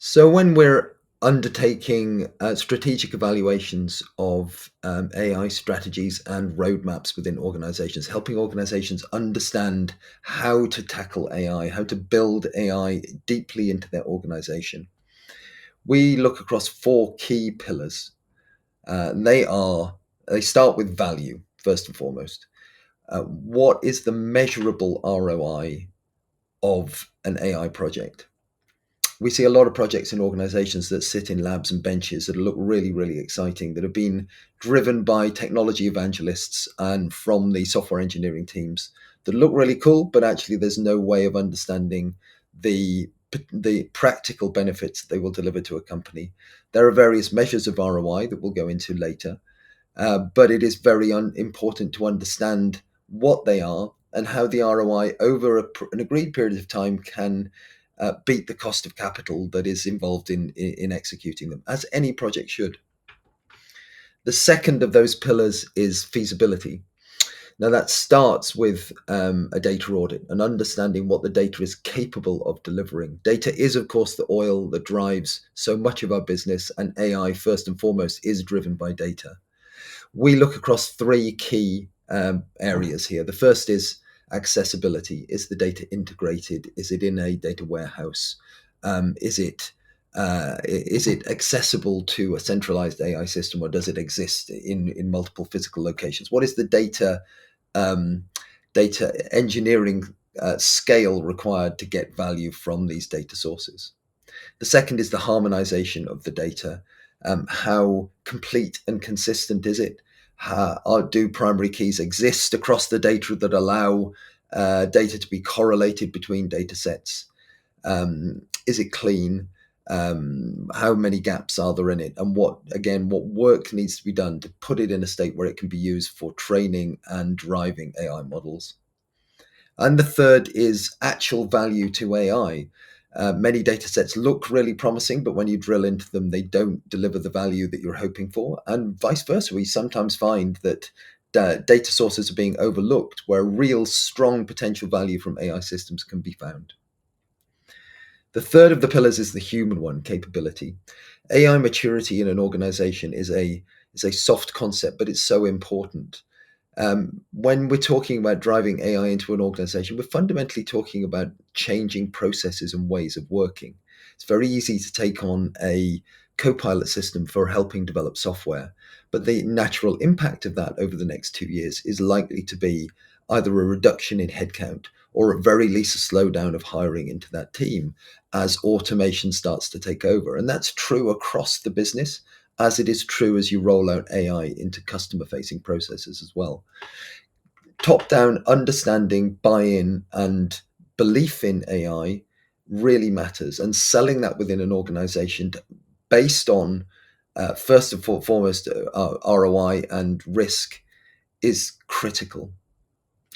So when we're undertaking strategic evaluations of AI strategies and roadmaps within organizations, helping organizations understand how to tackle AI, how to build AI deeply into their organization, we look across four key pillars. They start with value first and foremost. What is the measurable ROI of an AI project? We see a lot of projects in organizations that sit in labs and benches that look really, really exciting, that have been driven by technology evangelists and from the software engineering teams that look really cool, but actually there's no way of understanding the the practical benefits that they will deliver to a company. There are various measures of ROI that we'll go into later, but it is very important to understand what they are and how the ROI over an agreed period of time can beat the cost of capital that is involved in executing them, as any project should. The second of those pillars is feasibility. Now, that starts with a data audit and understanding what the data is capable of delivering. Data is, of course, the oil that drives so much of our business, and AI, first and foremost, is driven by data. We look across three key areas here. The first is accessibility. Is the data integrated? Is it in a data warehouse? Is it accessible to a centralized AI system, or does it exist in multiple physical locations? What is the data engineering scale required to get value from these data sources? The second is the harmonization of the data. How complete and consistent is it? Do primary keys exist across the data that allow data to be correlated between data sets? Is it clean? How many gaps are there in it? And what work needs to be done to put it in a state where it can be used for training and driving AI models? And the third is actual value to AI. Many data sets look really promising, but when you drill into them, they don't deliver the value that you're hoping for. And vice versa, we sometimes find that data sources are being overlooked where real strong potential value from AI systems can be found. The third of the pillars is the human one, capability. AI maturity in an organization is a soft concept, but it's so important. When we're talking about driving AI into an organization, we're fundamentally talking about changing processes and ways of working. It's very easy to take on a co-pilot system for helping develop software, but the natural impact of that over the next 2 years is likely to be either a reduction in headcount or at very least a slowdown of hiring into that team as automation starts to take over. And that's true across the business, as it is true as you roll out AI into customer facing processes as well. Top down understanding, buy in, and belief in AI really matters. And selling that within an organization based on, first and foremost, ROI and risk is critical.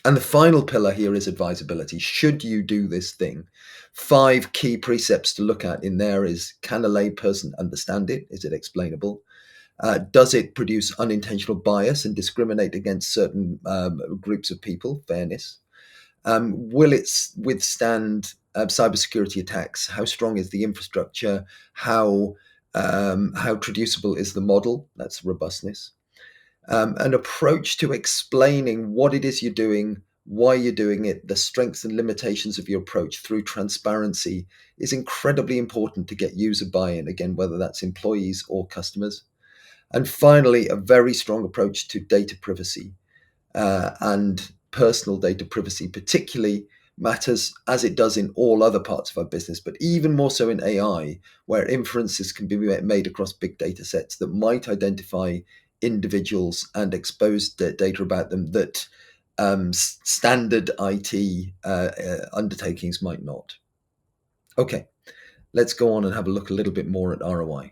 And the final pillar here is advisability. Should you do this thing? 5 key precepts to look at in there is: can a layperson understand it? Is it explainable? Does it produce unintentional bias and discriminate against certain groups of people? Fairness. Will it withstand cybersecurity attacks? How strong is the infrastructure? How traducible is the model? That's robustness. An approach to explaining what it is you're doing, why you're doing it, the strengths and limitations of your approach through transparency is incredibly important to get user buy-in, again, whether that's employees or customers. And finally, a very strong approach to data privacy and personal data privacy, particularly matters as it does in all other parts of our business, but even more so in AI, where inferences can be made across big data sets that might identify individuals and expose data about them that standard IT undertakings might not. Okay, let's go on and have a look a little bit more at ROI.